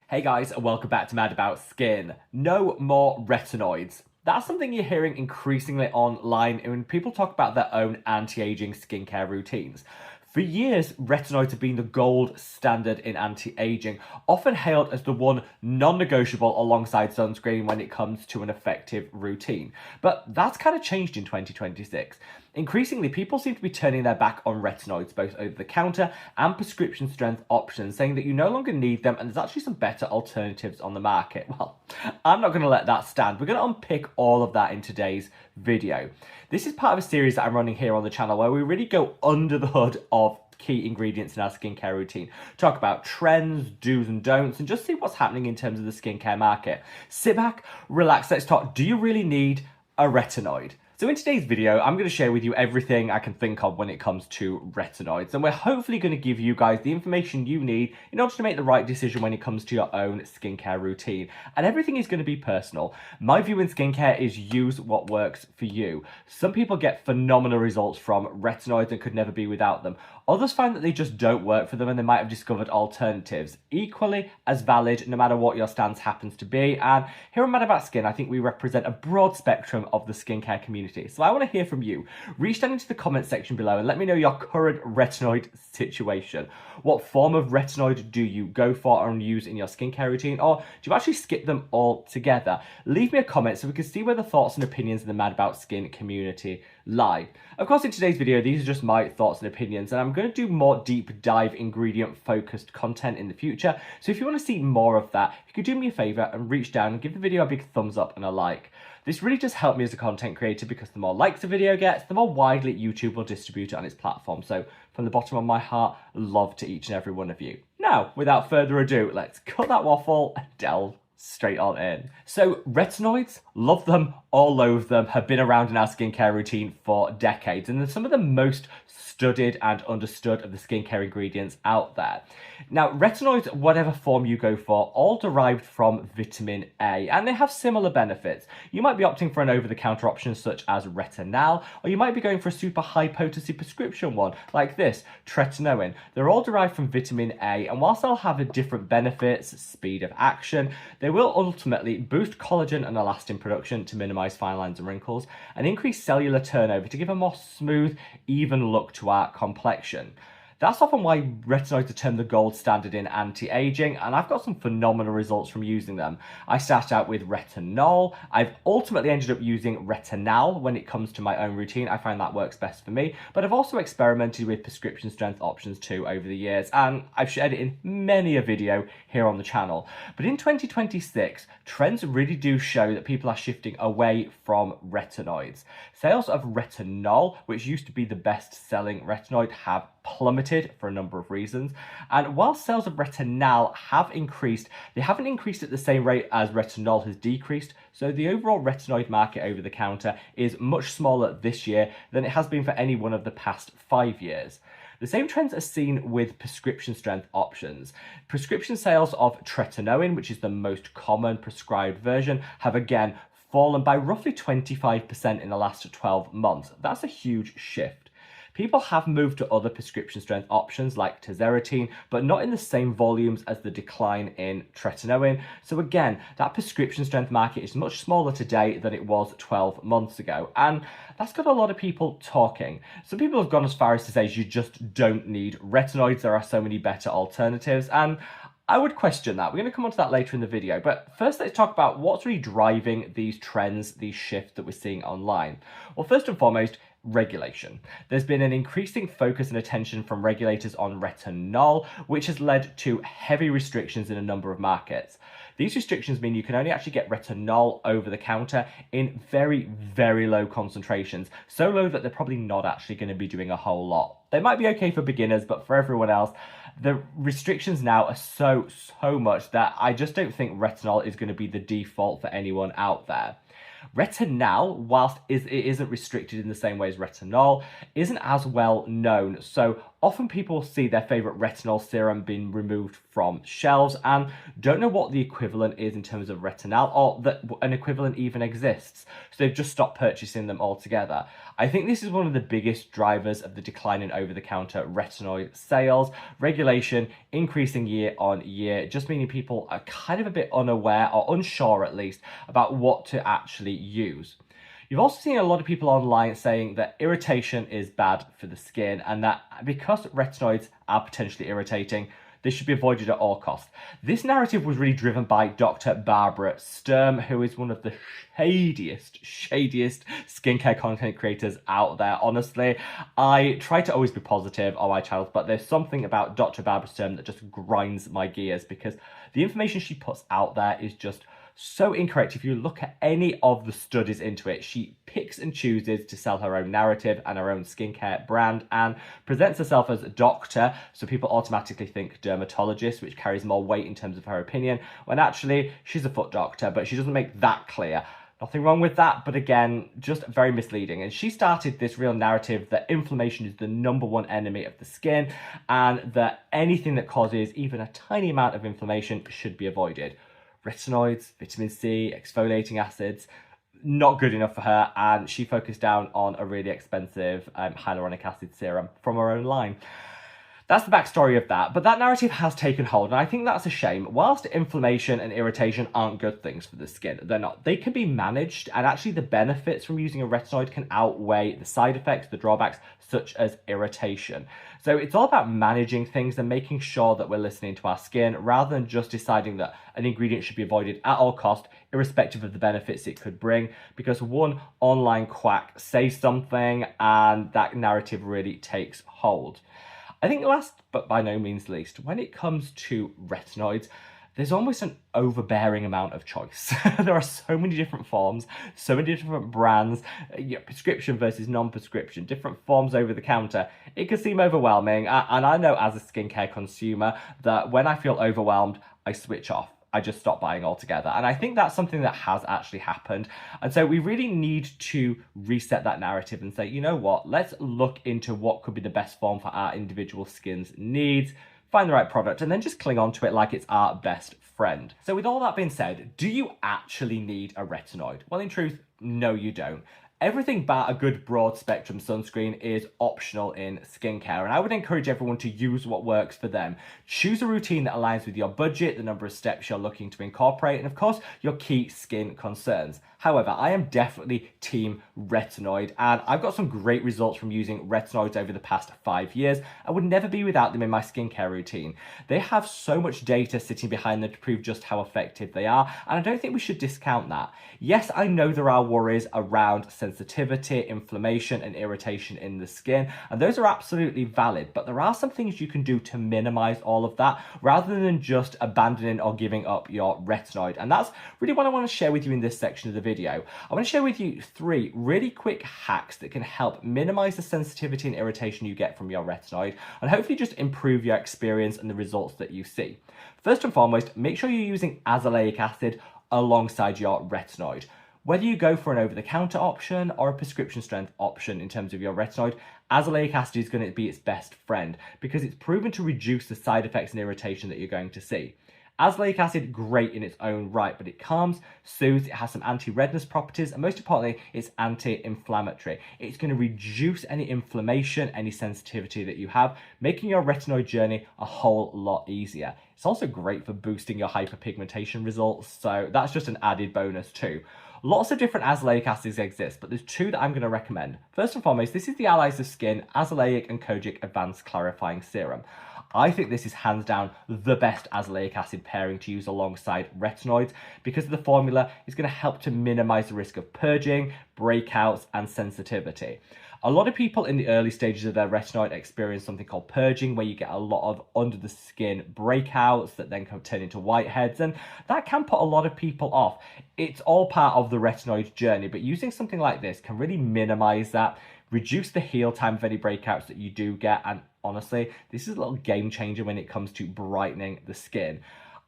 Hey guys, and welcome back to Mad About Skin. No more retinoids. That's something you're hearing increasingly online when people talk about their own anti-aging skincare routines. For years, retinoids have been the gold standard in anti-aging, often hailed as the one non-negotiable alongside sunscreen when it comes to an effective routine. But that's kind of changed in 2026. Increasingly, people seem to be turning their back on retinoids, both over the counter and prescription strength options, saying that you no longer need them and there's actually some better alternatives on the market. Well, I'm not going to let that stand. We're going to unpick all of that in today's video. This is part of a series that I'm running here on the channel where we really go under the hood of key ingredients in our skincare routine. Talk about trends, do's and don'ts, and just see what's happening in terms of the skincare market. Sit back, relax, let's talk. Do you really need a retinoid? So in today's video, I'm going to share with you everything I can think of when it comes to retinoids, and we're hopefully going to give you guys the information you need in order to make the right decision when it comes to your own skincare routine. And everything is going to be personal. My view in skincare is use what works for you. Some people get phenomenal results from retinoids and could never be without them. Others find that they just don't work for them and they might have discovered alternatives. Equally as valid no matter what your stance happens to be. And here on Mad About Skin, I think we represent a broad spectrum of the skincare community. So I want to hear from you. Reach down into the comment section below and let me know your current retinoid situation. What form of retinoid do you go for and use in your skincare routine? Or do you actually skip them all together? Leave me a comment so we can see where the thoughts and opinions in the Mad About Skin community lie. Of course, in today's video, these are just my thoughts and opinions, and I'm going to do more deep dive ingredient focused content in the future. So if you want to see more of that, you could do me a favor and reach down and give the video a big thumbs up and a like. This really does help me as a content creator because the more likes a video gets, the more widely YouTube will distribute it on its platform. So from the bottom of my heart, love to each and every one of you. Now, without further ado, let's cut that waffle and delve straight on in. So retinoids, love them or loathe them, have been around in our skincare routine for decades, and they're some of the most studied and understood of the skincare ingredients out there. Now, retinoids, whatever form you go for, all derived from vitamin A, and they have similar benefits. You might be opting for an over-the-counter option such as Retinol, or you might be going for a super high-potency prescription one like this, tretinoin. They're all derived from vitamin A, and whilst they'll have different benefits, speed of action, they will ultimately boost collagen and elastin production to minimize fine lines and wrinkles, and increase cellular turnover to give a more smooth, even look to our complexion. That's often why retinoids are termed the gold standard in anti-aging, and I've got some phenomenal results from using them. I started out with retinol. I've ultimately ended up using retinal when it comes to my own routine. I find that works best for me, but I've also experimented with prescription strength options too over the years, and I've shared it in many a video here on the channel. But in 2026, trends really do show that people are shifting away from retinoids. Sales of retinol, which used to be the best-selling retinoid, have plummeted for a number of reasons, and while sales of retinal have increased, they haven't increased at the same rate as retinol has decreased, so the overall retinoid market over the counter is much smaller this year than it has been for any one of the past 5 years. The same trends are seen with prescription strength options. Prescription sales of tretinoin, which is the most common prescribed version, have again fallen by roughly 25% in the last 12 months. That's a huge shift. People have moved to other prescription strength options like tazarotene, but not in the same volumes as the decline in tretinoin. So again, that prescription strength market is much smaller today than it was 12 months ago. And that's got a lot of people talking. Some people have gone as far as to say you just don't need retinoids. There are so many better alternatives. And I would question that. We're going to come on to that later in the video. But first, let's talk about what's really driving these trends, these shifts that we're seeing online. Well, first and foremost, regulation. There's been an increasing focus and attention from regulators on retinol, which has led to heavy restrictions in a number of markets. These restrictions mean you can only actually get retinol over the counter in very, very low concentrations. So low that they're probably not actually going to be doing a whole lot. They might be okay for beginners, but for everyone else, the restrictions now are so much that I just don't think retinol is going to be the default for anyone out there. Retinol, whilst it isn't restricted in the same way as retinol, isn't as well known. So often people see their favorite retinol serum being removed from shelves and don't know what the equivalent is in terms of retinal, or that an equivalent even exists. So they've just stopped purchasing them altogether. I think this is one of the biggest drivers of the decline in over-the-counter retinoid sales. Regulation increasing year on year, just meaning people are kind of a bit unaware, or unsure at least, about what to actually use. You've also seen a lot of people online saying that irritation is bad for the skin, and that because retinoids are potentially irritating, they should be avoided at all costs. This narrative was really driven by Dr. Barbara Sturm, who is one of the shadiest skincare content creators out there. Honestly, I try to always be positive on my channels, but there's something about Dr. Barbara Sturm that just grinds my gears, because the information she puts out there is just so incorrect. If you look at any of the studies into it, she picks and chooses to sell her own narrative and her own skincare brand and presents herself as a doctor, so people automatically think dermatologist, which carries more weight in terms of her opinion, when actually she's a foot doctor, but she doesn't make that clear. Nothing wrong with that, but again, just very misleading. And she started this real narrative that inflammation is the #1 enemy of the skin, and that anything that causes even a tiny amount of inflammation should be avoided. Retinoids, vitamin C, exfoliating acids, not good enough for her, and she focused down on a really expensive hyaluronic acid serum from her own line. That's the backstory of that, but that narrative has taken hold, and I think that's a shame. Whilst inflammation and irritation aren't good things for the skin, they're not. They can be managed, and actually the benefits from using a retinoid can outweigh the side effects, the drawbacks, such as irritation. So it's all about managing things and making sure that we're listening to our skin, rather than just deciding that an ingredient should be avoided at all costs, irrespective of the benefits it could bring, because one online quack says something and that narrative really takes hold. I think last but by no means least, when it comes to retinoids, there's almost an overbearing amount of choice. There are so many different forms, so many different brands, prescription versus non-prescription, different forms over the counter. It can seem overwhelming, and I know as a skincare consumer that when I feel overwhelmed, I switch off. I just stop buying altogether. And I think that's something that has actually happened. And so we really need to reset that narrative and say, you know what, let's look into what could be the best form for our individual skin's needs, find the right product, and then just cling on to it like it's our best friend. So with all that being said, do you actually need a retinoid? Well, in truth, no, you don't. Everything but a good broad spectrum sunscreen is optional in skincare, and I would encourage everyone to use what works for them. Choose a routine that aligns with your budget, the number of steps you're looking to incorporate, and of course, your key skin concerns. However, I am definitely team retinoid, and I've got some great results from using retinoids over the past 5 years. I would never be without them in my skincare routine. They have so much data sitting behind them to prove just how effective they are, and I don't think we should discount that. Yes, I know there are worries around sensitivity, inflammation, and irritation in the skin, and those are absolutely valid, but there are some things you can do to minimize all of that rather than just abandoning or giving up your retinoid. And that's really what I want to share with you in this section of the video. I want to share with you 3 really quick hacks that can help minimize the sensitivity and irritation you get from your retinoid, and hopefully just improve your experience and the results that you see. First and foremost, make sure you're using azelaic acid alongside your retinoid. Whether you go for an over-the-counter option or a prescription strength option in terms of your retinoid, azelaic acid is going to be its best friend because it's proven to reduce the side effects and irritation that you're going to see. Azelaic acid, great in its own right, but it calms, soothes, it has some anti-redness properties, and most importantly, it's anti-inflammatory. It's going to reduce any inflammation, any sensitivity that you have, making your retinoid journey a whole lot easier. It's also great for boosting your hyperpigmentation results, so that's just an added bonus too. Lots of different azelaic acids exist, but there's 2 that I'm going to recommend. First and foremost, this is the Allies of Skin Azelaic and Kojic Advanced Clarifying Serum. I think this is hands down the best azelaic acid pairing to use alongside retinoids because the formula is going to help to minimize the risk of purging, breakouts, and sensitivity. A lot of people in the early stages of their retinoid experience something called purging, where you get a lot of under the skin breakouts that then can turn into whiteheads, and that can put a lot of people off. It's all part of the retinoid journey, but using something like this can really minimize that, reduce the heal time of any breakouts that you do get, and honestly, this is a little game changer when it comes to brightening the skin.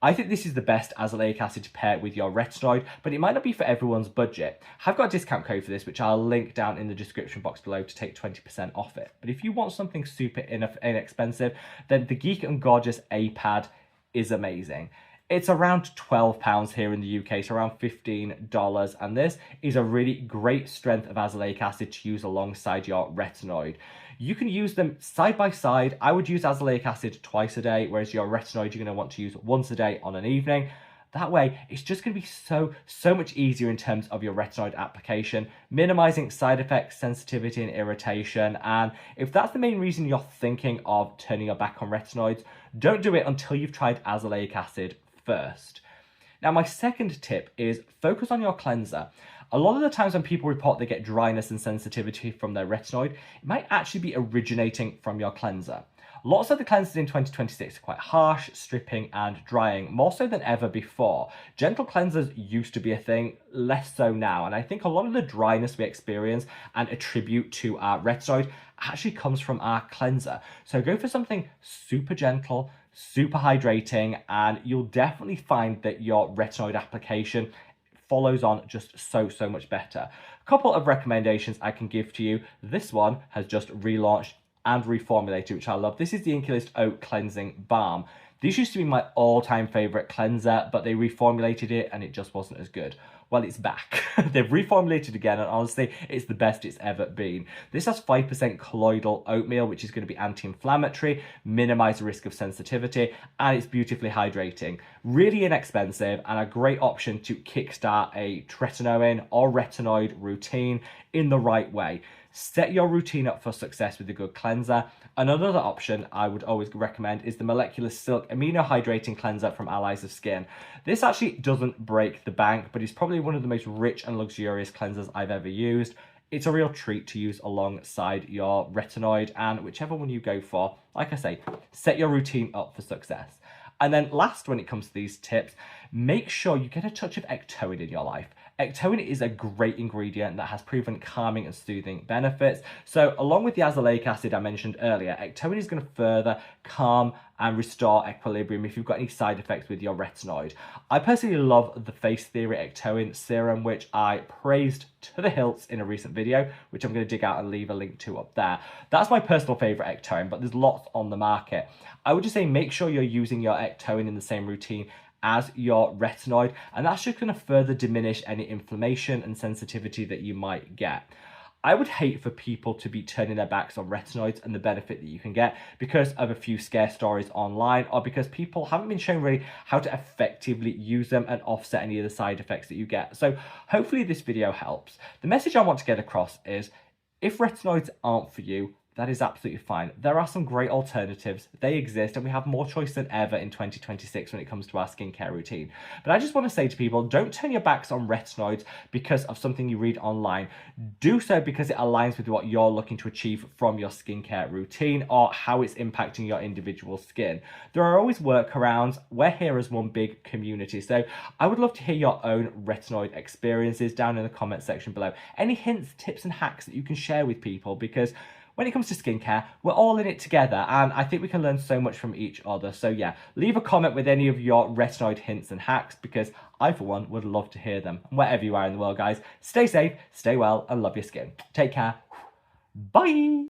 I think this is the best azelaic acid to pair with your retinoid, but it might not be for everyone's budget. I've got a discount code for this, which I'll link down in the description box below to take 20% off it. But if you want something super inexpensive, then the Geek and Gorgeous A-Pad is amazing. It's around £12 here in the UK, so around $15, and this is a really great strength of azelaic acid to use alongside your retinoid. You can use them side by side. I would use azelaic acid twice a day, whereas your retinoid you're going to want to use once a day on an evening. That way, it's just going to be so much easier in terms of your retinoid application, minimizing side effects, sensitivity, and irritation. And if that's the main reason you're thinking of turning your back on retinoids, don't do it until you've tried azelaic acid first. Now, my second tip is focus on your cleanser. A lot of the times when people report they get dryness and sensitivity from their retinoid, it might actually be originating from your cleanser. Lots of the cleansers in 2026 are quite harsh, stripping and drying, more so than ever before. Gentle cleansers used to be a thing, less so now, and I think a lot of the dryness we experience and attribute to our retinoid actually comes from our cleanser. So go for something super gentle, super hydrating, and you'll definitely find that your retinoid application follows on just so much better. A couple of recommendations I can give to you. This one has just relaunched and reformulated, which I love. This is the Inculist Oat Cleansing Balm. This used to be my all-time favorite cleanser, but they reformulated it and it just wasn't as good. Well, it's back. They've reformulated again, and honestly, it's the best it's ever been. This has 5% colloidal oatmeal, which is going to be anti-inflammatory, minimize the risk of sensitivity, and it's beautifully hydrating. Really inexpensive and a great option to kickstart a tretinoin or retinoid routine in the right way. Set your routine up for success with a good cleanser. Another option I would always recommend is the Molecular Silk Amino Hydrating Cleanser from Allies of Skin. This actually doesn't break the bank, but it's probably one of the most rich and luxurious cleansers I've ever used. It's a real treat to use alongside your retinoid, and whichever one you go for, like I say, set your routine up for success. And then last, when it comes to these tips, make sure you get a touch of ectoin in your life. Ectoin is a great ingredient that has proven calming and soothing benefits. So along with the azelaic acid I mentioned earlier, ectoin is going to further calm and restore equilibrium if you've got any side effects with your retinoid. I personally love the Face Theory Ectoin Serum, which I praised to the hilts in a recent video, which I'm going to dig out and leave a link to up there. That's my personal favourite ectoin, but there's lots on the market. I would just say make sure you're using your ectoin in the same routine as your retinoid, and that's just going to further diminish any inflammation and sensitivity that you might get. I would hate for people to be turning their backs on retinoids and the benefit that you can get because of a few scare stories online, or because people haven't been shown really how to effectively use them and offset any of the side effects that you get. So hopefully this video helps. The message I want to get across is, if retinoids aren't for you, that is absolutely fine. There are some great alternatives. They exist, and we have more choice than ever in 2026 when it comes to our skincare routine. But I just want to say to people, don't turn your backs on retinoids because of something you read online. Do so because it aligns with what you're looking to achieve from your skincare routine or how it's impacting your individual skin. There are always workarounds. We're here as one big community. So I would love to hear your own retinoid experiences down in the comment section below. Any hints, tips, and hacks that you can share with people, because when it comes to skincare, we're all in it together, and I think we can learn so much from each other. So yeah, leave a comment with any of your retinoid hints and hacks, because I, for one, would love to hear them. Wherever you are in the world, guys, stay safe, stay well, and love your skin. Take care. Bye!